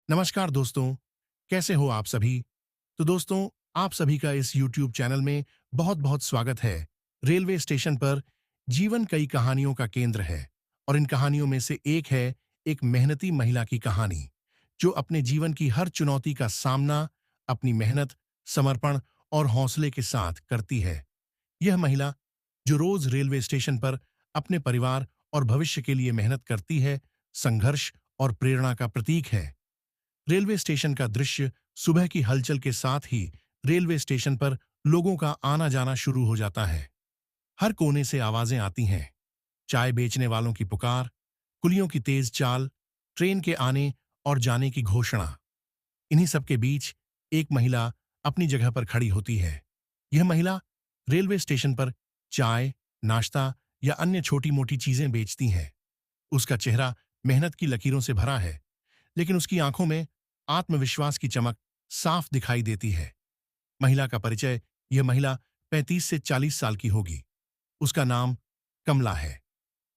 नमस्कार दोस्तों, कैसे हो आप सभी? तो दोस्तों, आप सभी का इस YouTube चैनल में बहुत-बहुत स्वागत है। रेलवे स्टेशन पर जीवन कई कहानियों का केंद्र है और इन कहानियों में से एक है एक मेहनती महिला की कहानी, जो अपने जीवन की हर चुनौती का सामना अपनी मेहनत, समर्पण और हौसले के साथ करती है। यह महिला, जो रोज रेलवे स्टेशन पर अपने परिवार और भविष्य के लिए मेहनत करती है, संघर्ष और प्रेरणा का प्रतीक है। रेलवे स्टेशन का दृश्य सुबह की हलचल के साथ ही रेलवे स्टेशन पर लोगों का आना जाना शुरू हो जाता है। हर कोने से आवाजें आती हैं, चाय बेचने वालों की पुकार, कुलियों की तेज चाल, ट्रेन के आने और जाने की घोषणा। इन्हीं सब के बीच एक महिला अपनी जगह पर खड़ी होती है। यह महिला रेलवे स्टेशन पर चाय, नाश्ता या अन्य छोटी मोटी चीजें बेचती है। उसका चेहरा मेहनत की लकीरों से भरा है, लेकिन उसकी आंखों में आत्मविश्वास की चमक साफ दिखाई देती है। महिला का परिचय: यह महिला 35 से 40 साल की होगी। उसका नाम कमला है।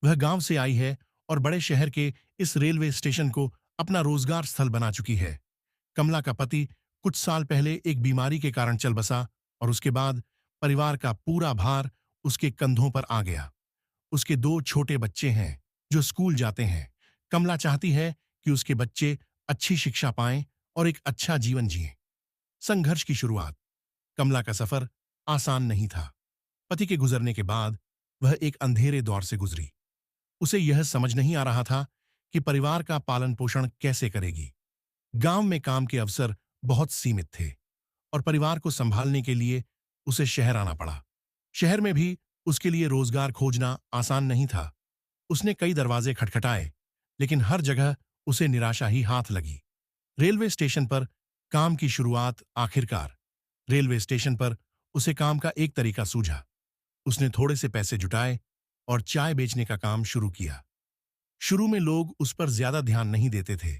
वह गांव से आई है और बड़े शहर के इस रेलवे स्टेशन को अपना रोजगार स्थल बना चुकी है। कमला का पति कुछ साल पहले एक बीमारी के कारण चल बसा और उसके बाद परिवार का पूरा भार उसके कंधों पर आ गया। उसके दो छोटे बच्चे हैं जो स्कूल जाते हैं। कमला चाहती है कि उसके बच्चे अच्छी शिक्षा पाएं और एक अच्छा जीवन जिएं। संघर्ष की शुरुआत: कमला का सफर आसान नहीं था। पति के गुजरने के बाद वह एक अंधेरे दौर से गुजरी। उसे यह समझ नहीं आ रहा था कि परिवार का पालन पोषण कैसे करेगी। गांव में काम के अवसर बहुत सीमित थे और परिवार को संभालने के लिए उसे शहर आना पड़ा। शहर में भी उसके लिए रोजगार खोजना आसान नहीं था। उसने कई दरवाजे खटखटाए, लेकिन हर जगह उसे निराशा ही हाथ लगी। रेलवे स्टेशन पर काम की शुरुआत: आखिरकार रेलवे स्टेशन पर उसे काम का एक तरीका सूझा। उसने थोड़े से पैसे जुटाए और चाय बेचने का काम शुरू किया। शुरू में लोग उस पर ज्यादा ध्यान नहीं देते थे।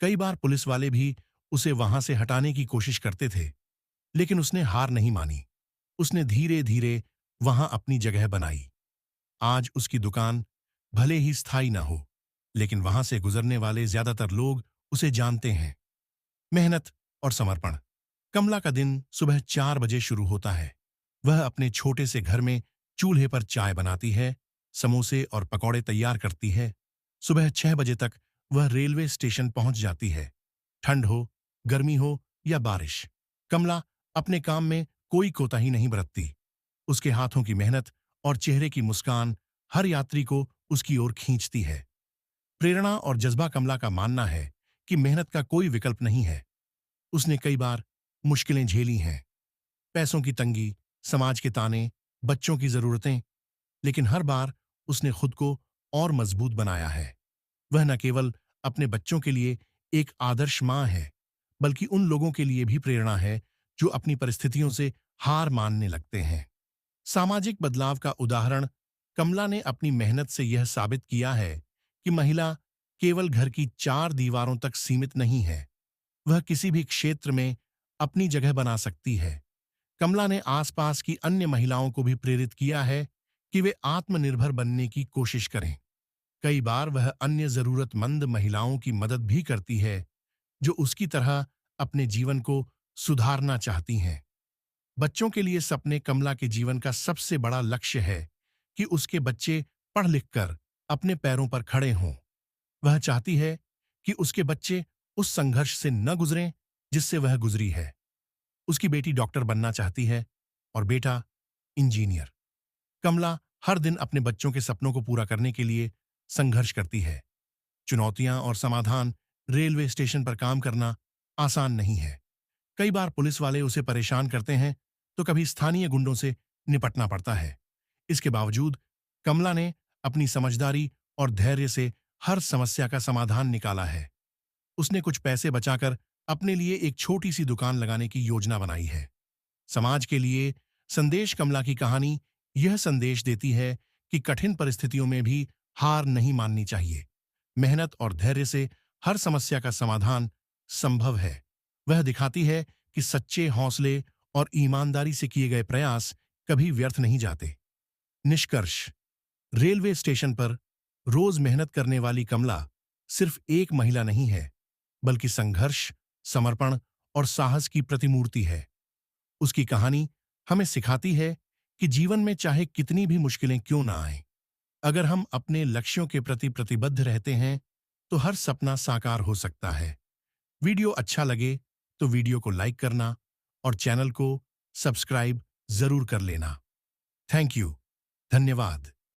कई बार पुलिस वाले भी उसे वहां से हटाने की कोशिश करते थे, लेकिन उसने हार नहीं मानी। उसने धीरे धीरे वहां अपनी जगह बनाई। आज उसकी दुकान भले ही स्थायी न हो, लेकिन वहां से गुजरने वाले ज्यादातर लोग उसे जानते हैं। मेहनत और समर्पण: कमला का दिन सुबह 4 बजे शुरू होता है। वह अपने छोटे से घर में चूल्हे पर चाय बनाती है, समोसे और पकौड़े तैयार करती है। सुबह 6 बजे तक वह रेलवे स्टेशन पहुंच जाती है। ठंड हो, गर्मी हो या बारिश, कमला अपने काम में कोई कोताही नहीं बरतती। उसके हाथों की मेहनत और चेहरे की मुस्कान हर यात्री को उसकी ओर खींचती है। प्रेरणा और जज्बा: कमला का मानना है कि मेहनत का कोई विकल्प नहीं है। उसने कई बार मुश्किलें झेली हैं, पैसों की तंगी, समाज के ताने, बच्चों की जरूरतें, लेकिन हर बार उसने खुद को और मजबूत बनाया है। वह न केवल अपने बच्चों के लिए एक आदर्श मां है, बल्कि उन लोगों के लिए भी प्रेरणा है जो अपनी परिस्थितियों से हार मानने लगते हैं। सामाजिक बदलाव का उदाहरण: कमला ने अपनी मेहनत से यह साबित किया है कि महिला केवल घर की 4 दीवारों तक सीमित नहीं है। वह किसी भी क्षेत्र में अपनी जगह बना सकती है। कमला ने आसपास की अन्य महिलाओं को भी प्रेरित किया है कि वे आत्मनिर्भर बनने की कोशिश करें। कई बार वह अन्य जरूरतमंद महिलाओं की मदद भी करती है जो उसकी तरह अपने जीवन को सुधारना चाहती हैं। बच्चों के लिए सपने: कमला के जीवन का सबसे बड़ा लक्ष्य है कि उसके बच्चे पढ़ लिख कर अपने पैरों पर खड़े हों। वह चाहती है कि उसके बच्चे उस संघर्ष से न गुजरें जिससे वह गुजरी है। उसकी बेटी डॉक्टर बनना चाहती है और बेटा इंजीनियर। कमला हर दिन अपने बच्चों के सपनों को पूरा करने के लिए संघर्ष करती है। चुनौतियां और समाधान: रेलवे स्टेशन पर काम करना आसान नहीं है। कई बार पुलिस वाले उसे परेशान करते हैं, तो कभी स्थानीय गुंडों से निपटना पड़ता है। इसके बावजूद कमला ने अपनी समझदारी और धैर्य से हर समस्या का समाधान निकाला है। उसने कुछ पैसे बचाकर अपने लिए एक छोटी सी दुकान लगाने की योजना बनाई है। समाज के लिए संदेश: कमला की कहानी यह संदेश देती है कि कठिन परिस्थितियों में भी हार नहीं माननी चाहिए। मेहनत और धैर्य से हर समस्या का समाधान संभव है। वह दिखाती है कि सच्चे हौसले और ईमानदारी से किए गए प्रयास कभी व्यर्थ नहीं जाते। निष्कर्ष: रेलवे स्टेशन पर रोज मेहनत करने वाली कमला सिर्फ एक महिला नहीं है, बल्कि संघर्ष, समर्पण और साहस की प्रतिमूर्ति है। उसकी कहानी हमें सिखाती है कि जीवन में चाहे कितनी भी मुश्किलें क्यों ना आए, अगर हम अपने लक्ष्यों के प्रति प्रतिबद्ध रहते हैं तो हर सपना साकार हो सकता है। वीडियो अच्छा लगे तो वीडियो को लाइक करना और चैनल को सब्सक्राइब जरूर कर लेना। Thank you. धन्यवाद।